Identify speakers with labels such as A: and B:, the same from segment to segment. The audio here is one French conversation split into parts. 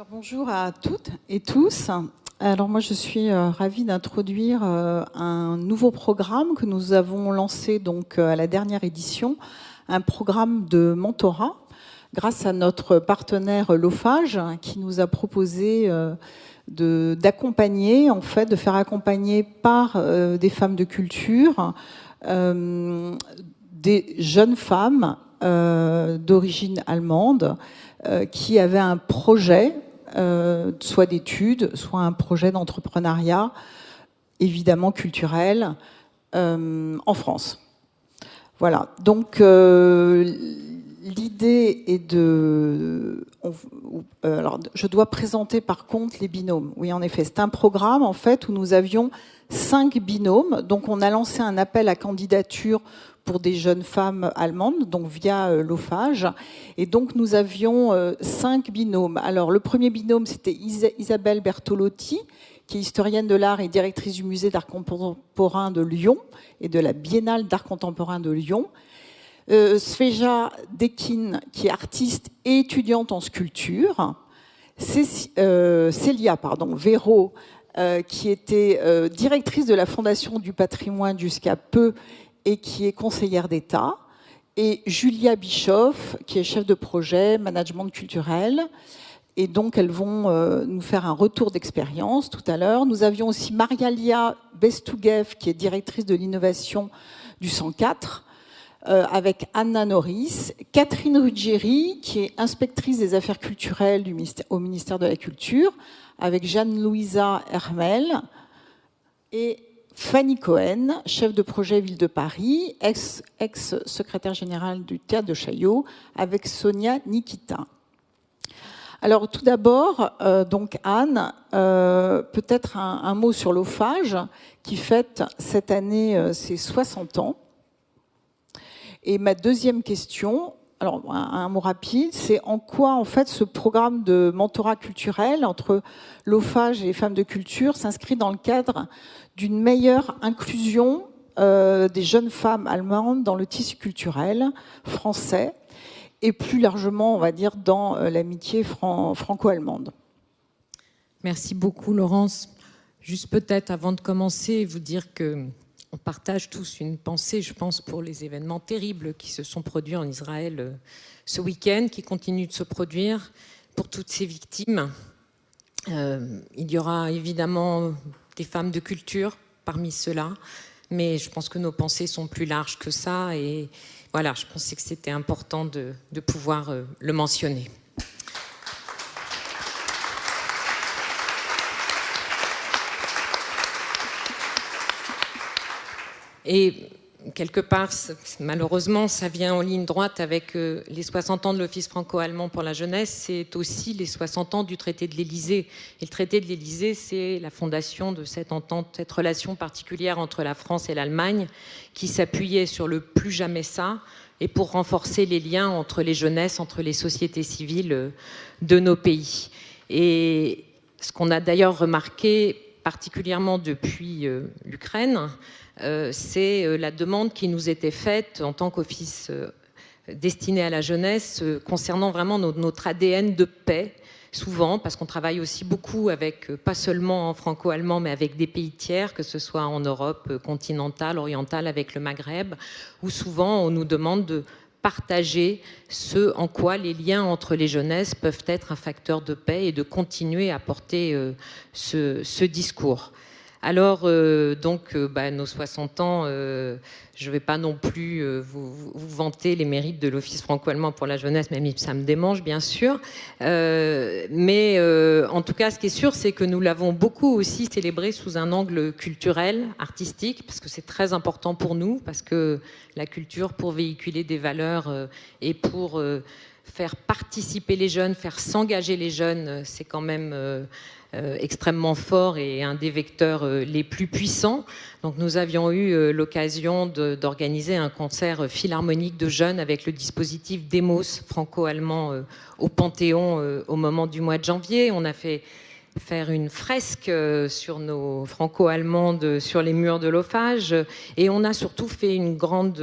A: Alors, bonjour à toutes et tous. Alors moi je suis ravie d'introduire un nouveau programme que nous avons lancé donc à la dernière édition, un programme de mentorat grâce à notre partenaire Lofage qui nous a proposé d'accompagner, en fait, de faire accompagner par des femmes de culture, des jeunes femmes d'origine allemande qui avaient un projet, soit d'études, soit un projet d'entrepreneuriat, évidemment culturel, en France. Voilà. Donc, l'idée est de... alors, je dois présenter par contre les binômes. Oui, en effet, c'est un programme en fait où nous avions 5 binômes. Donc, on a lancé un appel à candidature pour des jeunes femmes allemandes, donc via Lofage. Et donc, nous avions 5 binômes. Alors, le premier binôme, c'était Isabelle Bertolotti, qui est historienne de l'art et directrice du musée d'art contemporain de Lyon et de la Biennale d'art contemporain de Lyon. Sveja Dekin, qui est artiste et étudiante en sculpture. Célia Véro, qui était directrice de la Fondation du patrimoine jusqu'à peu et qui est conseillère d'État. Et Julia Bischoff, qui est chef de projet management culturel. Et donc, elles vont nous faire un retour d'expérience tout à l'heure. Nous avions aussi Marialia Bestouguev, qui est directrice de l'innovation du 104, avec Anna Norris, Catherine Ruggieri, qui est inspectrice des affaires culturelles au ministère de la Culture, avec Jeanne-Louisa Hermel, et Fanny Cohen, chef de projet Ville de Paris, ex-secrétaire générale du Théâtre de Chaillot, avec Sonia Nikita. Alors tout d'abord, donc Anne, peut-être un mot sur Lofage, qui fête cette année ses 60 ans. Et ma deuxième question, alors un mot rapide, c'est en quoi en fait ce programme de mentorat culturel entre Lofage et les femmes de culture s'inscrit dans le cadre d'une meilleure inclusion des jeunes femmes allemandes dans le tissu culturel français et plus largement, on va dire, dans l'amitié franco-allemande.
B: Merci beaucoup, Laurence. Juste peut-être avant de commencer, vous dire que on partage tous une pensée, je pense, pour les événements terribles qui se sont produits en Israël ce week-end, qui continuent de se produire, pour toutes ces victimes. Il y aura évidemment des femmes de culture parmi ceux-là, mais je pense que nos pensées sont plus larges que ça. Et voilà, je pensais que c'était important de pouvoir le mentionner. Et quelque part, malheureusement, ça vient en ligne droite avec les 60 ans de l'Office franco-allemand pour la jeunesse. C'est aussi les 60 ans du traité de l'Élysée. Et le traité de l'Élysée, c'est la fondation de cette entente, cette relation particulière entre la France et l'Allemagne, qui s'appuyait sur le plus jamais ça, et pour renforcer les liens entre les jeunesses, entre les sociétés civiles de nos pays. Et ce qu'on a d'ailleurs remarqué, particulièrement depuis l'Ukraine, c'est la demande qui nous était faite en tant qu'office destiné à la jeunesse concernant vraiment notre ADN de paix, souvent, parce qu'on travaille aussi beaucoup avec, pas seulement en franco-allemand, mais avec des pays tiers, que ce soit en Europe continentale, orientale, avec le Maghreb, où souvent on nous demande de partager ce en quoi les liens entre les jeunesses peuvent être un facteur de paix et de continuer à porter ce discours. Alors, nos 60 ans, je ne vais pas non plus vous vanter les mérites de l'Office franco-allemand pour la jeunesse, même si ça me démange, bien sûr. Mais en tout cas, ce qui est sûr, c'est que nous l'avons beaucoup aussi célébré sous un angle culturel, artistique, parce que c'est très important pour nous, parce que la culture, pour véhiculer des valeurs et pour faire participer les jeunes, faire s'engager les jeunes, c'est quand même... extrêmement fort et un des vecteurs les plus puissants. Donc nous avions eu l'occasion d'organiser un concert philharmonique de jeunes avec le dispositif Demos franco-allemand au Panthéon au moment du mois de janvier. On a fait faire une fresque sur nos franco-allemandes sur les murs de Lofage et on a surtout fait une grande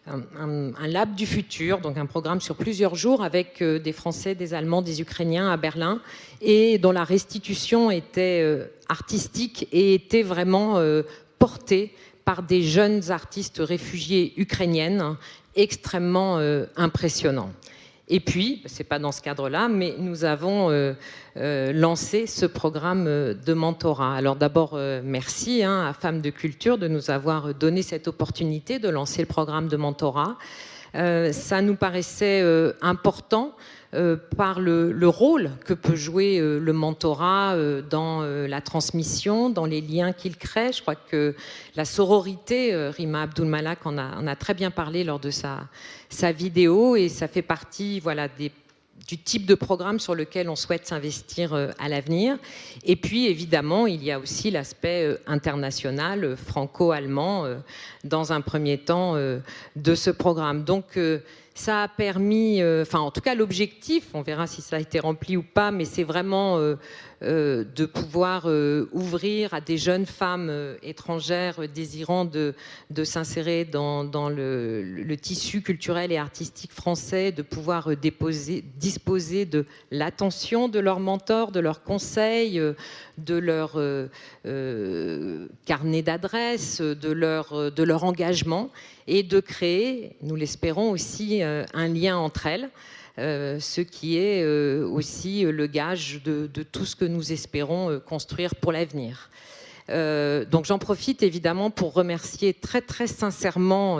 B: un lab du futur, donc un programme sur plusieurs jours avec des Français, des Allemands, des Ukrainiens à Berlin, et dont la restitution était artistique et était vraiment portée par des jeunes artistes réfugiés ukrainiennes extrêmement impressionnants. Et puis, ce n'est pas dans ce cadre-là, mais nous avons lancé ce programme de mentorat. Alors d'abord, merci à Femmes de Culture de nous avoir donné cette opportunité de lancer le programme de mentorat. Ça nous paraissait important par le rôle que peut jouer le mentorat dans la transmission, dans les liens qu'il crée. Je crois que la sororité, Rima Abdul-Malak en a très bien parlé lors de sa vidéo, et ça fait partie du type de programme sur lequel on souhaite s'investir à l'avenir. Et puis, évidemment, il y a aussi l'aspect international, franco-allemand, dans un premier temps, de ce programme. Donc, ça a permis, en tout cas l'objectif, on verra si ça a été rempli ou pas, mais c'est vraiment de pouvoir ouvrir à des jeunes femmes étrangères désirant de s'insérer dans le tissu culturel et artistique français, de pouvoir disposer de l'attention de leurs mentors, de leurs conseils, de leur carnet d'adresses, de leur engagement, et de créer, nous l'espérons aussi, un lien entre elles, ce qui est aussi le gage de tout ce que nous espérons construire pour l'avenir. Donc j'en profite évidemment pour remercier très très sincèrement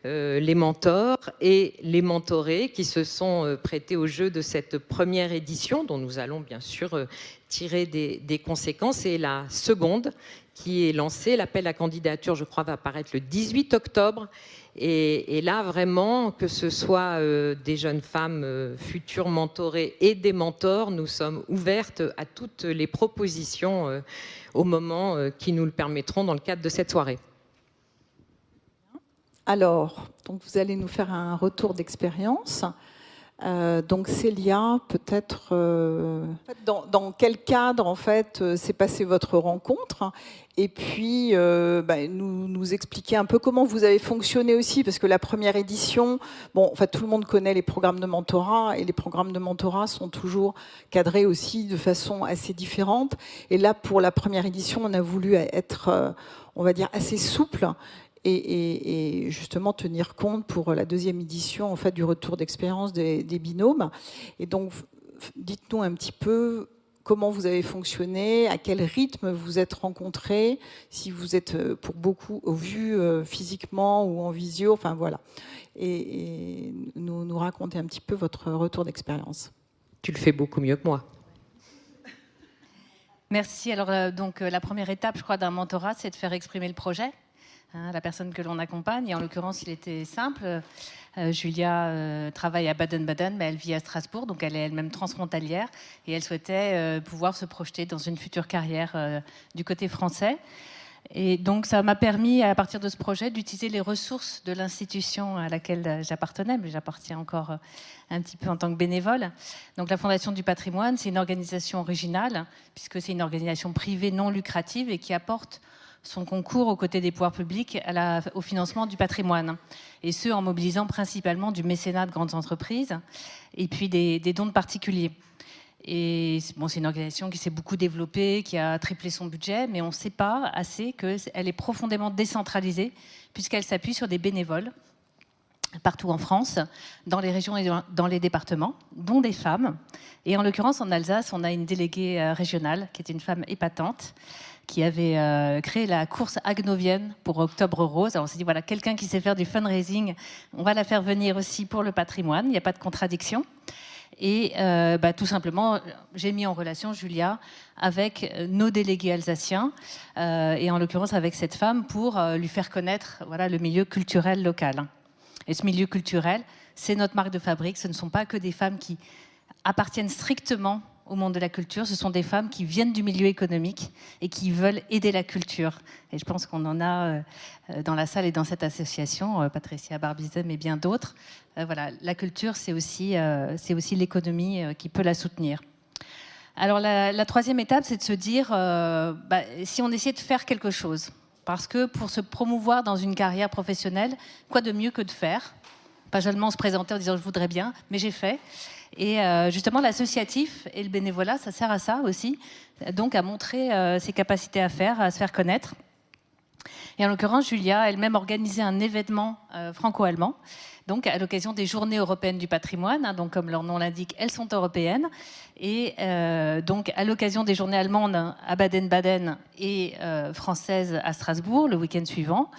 B: les mentors et les mentorés qui se sont prêtés au jeu de cette première édition, dont nous allons bien sûr tirer des conséquences. Et la seconde qui est lancée, l'appel à candidature, je crois, va apparaître le 18 octobre. Et là, vraiment, que ce soit des jeunes femmes futures mentorées et des mentors, nous sommes ouvertes à toutes les propositions au moment qui nous le permettront dans le cadre de cette soirée.
A: Alors, donc vous allez nous faire un retour d'expérience. Donc Célia, peut-être dans quel cadre en fait s'est passée votre rencontre, et puis nous expliquer un peu comment vous avez fonctionné aussi, parce que la première édition, tout le monde connaît les programmes de mentorat, et les programmes de mentorat sont toujours cadrés aussi de façon assez différente. Et là, pour la première édition, on a voulu être, on va dire, assez souple. Et justement tenir compte pour la deuxième édition en fait, du retour d'expérience des binômes. Et donc, dites-nous un petit peu comment vous avez fonctionné, à quel rythme vous êtes rencontrés, si vous êtes pour beaucoup vus physiquement ou en visio, enfin voilà. Et nous raconter un petit peu votre retour d'expérience.
B: Tu le fais beaucoup mieux que moi.
C: Merci. Alors, donc, la première étape, je crois, d'un mentorat, c'est de faire exprimer le projet. La personne que l'on accompagne, et en l'occurrence il était simple. Julia travaille à Baden-Baden, mais elle vit à Strasbourg, donc elle est elle-même transfrontalière, et elle souhaitait pouvoir se projeter dans une future carrière du côté français. Et donc ça m'a permis, à partir de ce projet, d'utiliser les ressources de l'institution à laquelle j'appartenais, mais j'appartiens encore un petit peu en tant que bénévole. Donc la Fondation du patrimoine, c'est une organisation originale, puisque c'est une organisation privée non lucrative et qui apporte son concours aux côtés des pouvoirs publics au financement du patrimoine, et ce en mobilisant principalement du mécénat de grandes entreprises et puis des dons de particuliers. Et c'est une organisation qui s'est beaucoup développée, qui a triplé son budget, mais on ne sait pas assez qu'elle est profondément décentralisée, puisqu'elle s'appuie sur des bénévoles partout en France, dans les régions et dans les départements, dont des femmes. Et en l'occurrence, en Alsace, on a une déléguée régionale qui est une femme épatante, qui avait créé la course agnovienne pour Octobre Rose. Alors on s'est dit, voilà, quelqu'un qui sait faire du fundraising, on va la faire venir aussi pour le patrimoine, il n'y a pas de contradiction. Et tout simplement, j'ai mis en relation Julia avec nos délégués alsaciens, et en l'occurrence avec cette femme, pour lui faire connaître le milieu culturel local. Et ce milieu culturel, c'est notre marque de fabrique. Ce ne sont pas que des femmes qui appartiennent strictement au monde de la culture, ce sont des femmes qui viennent du milieu économique et qui veulent aider la culture. Et je pense qu'on en a dans la salle et dans cette association, Patricia Barbizem et bien d'autres. Voilà, la culture, c'est aussi l'économie qui peut la soutenir. Alors la troisième étape, c'est de se dire, si on essayait de faire quelque chose, Parce que pour se promouvoir dans une carrière professionnelle, quoi de mieux que de faire ? Pas seulement se présenter en disant « je voudrais bien », mais j'ai fait. Et justement, l'associatif et le bénévolat, ça sert à ça aussi, donc à montrer ses capacités à faire, à se faire connaître. Et en l'occurrence, Julia a elle-même organisé un événement franco-allemand, donc à l'occasion des Journées européennes du patrimoine. Hein, donc comme leur nom l'indique, elles sont européennes. Et donc à l'occasion des Journées allemandes à Baden-Baden et françaises à Strasbourg, le week-end suivant,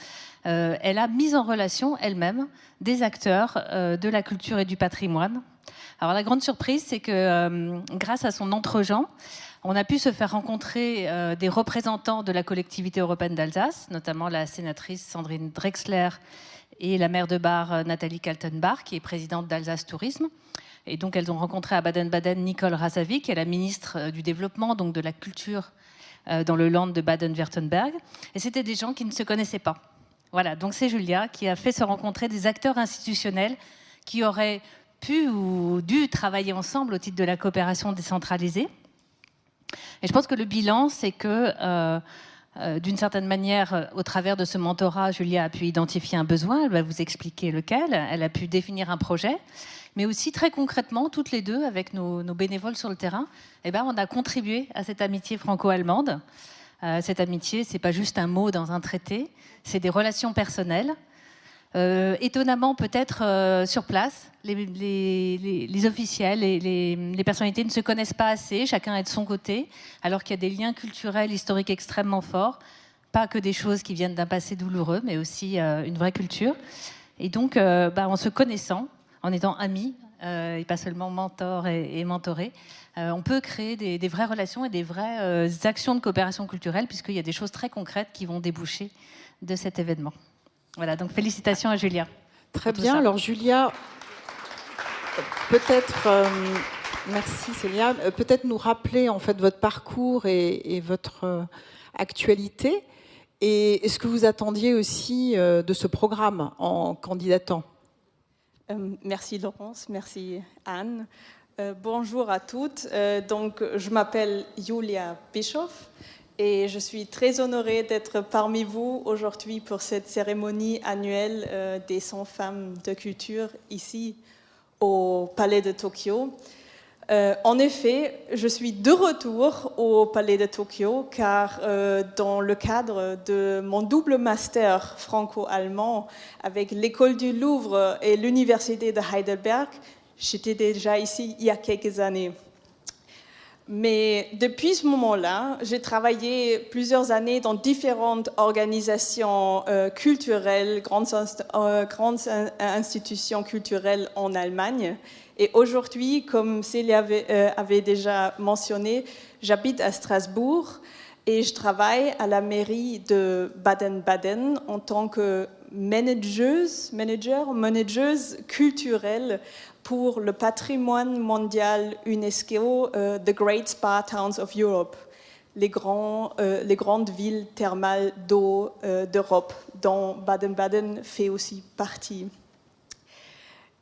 C: elle a mis en relation elle-même des acteurs de la culture et du patrimoine. Alors la grande surprise, c'est que grâce à son entre-gens, on a pu se faire rencontrer des représentants de la collectivité européenne d'Alsace, notamment la sénatrice Sandrine Drexler et la maire de Bar, Nathalie Kaltenbach, qui est présidente d'Alsace Tourisme. Et donc elles ont rencontré à Baden-Baden Nicole Rasavi, qui est la ministre du Développement, donc de la Culture dans le Land de Baden-Württemberg. Et c'était des gens qui ne se connaissaient pas. Voilà, donc c'est Julia qui a fait se rencontrer des acteurs institutionnels qui auraient pu ou dû travailler ensemble au titre de la coopération décentralisée. Et je pense que le bilan, c'est que, d'une certaine manière, au travers de ce mentorat, Julia a pu identifier un besoin, elle va vous expliquer lequel, elle a pu définir un projet, mais aussi très concrètement, toutes les deux, avec nos bénévoles sur le terrain, eh ben, on a contribué à cette amitié franco-allemande. Cette amitié, c'est pas juste un mot dans un traité, c'est des relations personnelles. Étonnamment, peut-être sur place, les officiels et les personnalités ne se connaissent pas assez, chacun est de son côté, alors qu'il y a des liens culturels, historiques extrêmement forts, pas que des choses qui viennent d'un passé douloureux, mais aussi une vraie culture. Et donc, en se connaissant, en étant amis, et pas seulement mentor et mentoré, on peut créer des vraies relations et des vraies actions de coopération culturelle, puisqu'il y a des choses très concrètes qui vont déboucher de cet événement. Voilà, donc félicitations à Julia.
A: Très bien. Alors Julia, peut-être, merci Célia, peut-être nous rappeler en fait votre parcours et votre actualité et ce que vous attendiez aussi de ce programme en candidatant.
D: Merci Laurence, merci Anne. Bonjour à toutes. Donc, je m'appelle Julia Bischoff. Et je suis très honorée d'être parmi vous aujourd'hui pour cette cérémonie annuelle des 100 femmes de culture ici au Palais de Tokyo. En effet, je suis de retour au Palais de Tokyo car dans le cadre de mon double master franco-allemand avec l'École du Louvre et l'Université de Heidelberg, j'étais déjà ici il y a quelques années. Mais depuis ce moment-là, j'ai travaillé plusieurs années dans différentes organisations culturelles, grandes institutions culturelles en Allemagne. Et aujourd'hui, comme Célia avait déjà mentionné, j'habite à Strasbourg et je travaille à la mairie de Baden-Baden en tant que manageuse culturelle pour le patrimoine mondial UNESCO, The Great Spa Towns of Europe, les grandes villes thermales d'eau d'Europe, dont Baden-Baden fait aussi partie.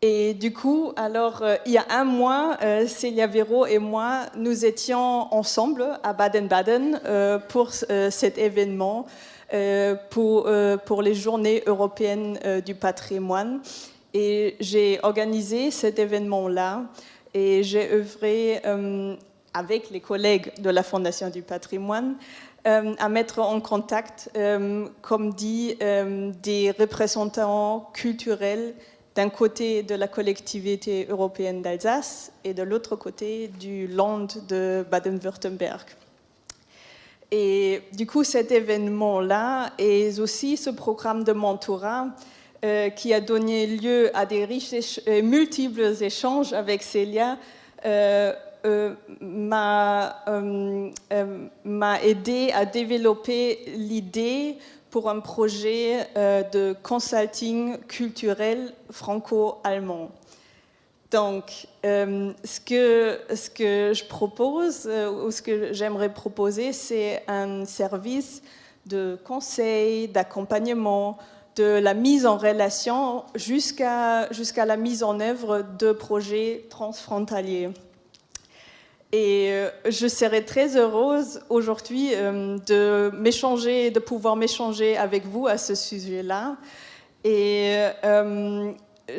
D: Et du coup, alors, il y a un mois, Célia Véraud et moi, nous étions ensemble à Baden-Baden pour cet événement, pour les Journées européennes du patrimoine. Et j'ai organisé cet événement-là et j'ai œuvré avec les collègues de la Fondation du patrimoine à mettre en contact, comme dit, des représentants culturels d'un côté de la collectivité européenne d'Alsace et de l'autre côté du Land de Baden-Württemberg. Et du coup, cet événement-là et aussi ce programme de mentorat qui a donné lieu à des riches et multiples échanges avec Célia, m'a aidé à développer l'idée pour un projet de consulting culturel franco-allemand. Donc, ce que je propose, ou ce que j'aimerais proposer, c'est un service de conseil, d'accompagnement, de la mise en relation jusqu'à la mise en œuvre de projets transfrontaliers. Et je serais très heureuse aujourd'hui de pouvoir m'échanger avec vous à ce sujet-là. Et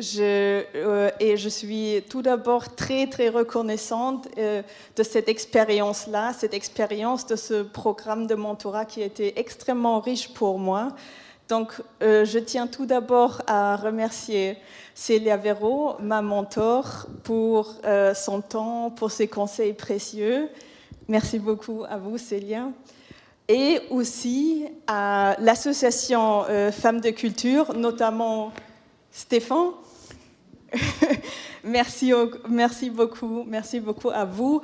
D: je suis tout d'abord très, très reconnaissante de cette expérience-là, cette expérience de ce programme de mentorat qui a été extrêmement riche pour moi. Donc, je tiens tout d'abord à remercier Célia Véraud, ma mentor, pour son temps, pour ses conseils précieux. Merci beaucoup à vous, Célia. Et aussi à l'association Femmes de Culture, notamment Stéphane. Merci beaucoup à vous.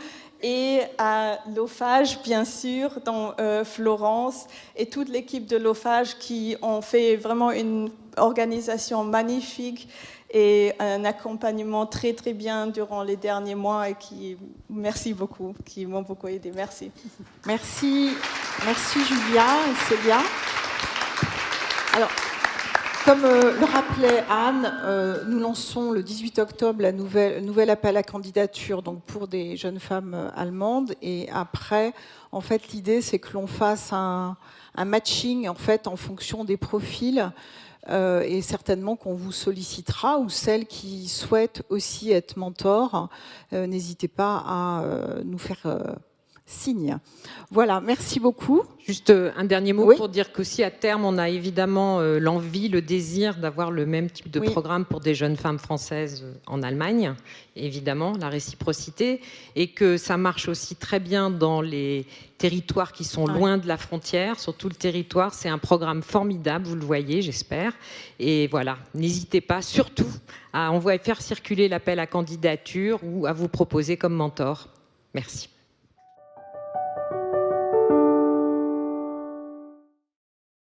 D: Et à l'OFAGE, bien sûr, dont Florence et toute l'équipe de l'OFAGE qui ont fait vraiment une organisation magnifique et un accompagnement très, très bien durant les derniers mois et merci beaucoup, qui m'ont beaucoup aidé. Merci.
A: Merci Julia et Célia. Alors, comme le rappelait Anne, nous lançons le 18 octobre la nouvel appel à candidature donc pour des jeunes femmes allemandes. Et après, en fait, l'idée, c'est que l'on fasse un matching en fait, en fonction des profils et certainement qu'on vous sollicitera ou celles qui souhaitent aussi être mentors. N'hésitez pas à nous faire signe. Voilà, merci beaucoup.
B: Juste un dernier mot
A: Oui.
B: pour dire qu'aussi à terme, on a évidemment l'envie, le désir d'avoir le même type de programme pour des jeunes femmes françaises en Allemagne, évidemment, la réciprocité, et que ça marche aussi très bien dans les territoires qui sont loin de la frontière, sur tout le territoire. C'est un programme formidable, vous le voyez, j'espère. Et voilà, n'hésitez pas surtout à faire circuler l'appel à candidature ou à vous proposer comme mentor. Merci.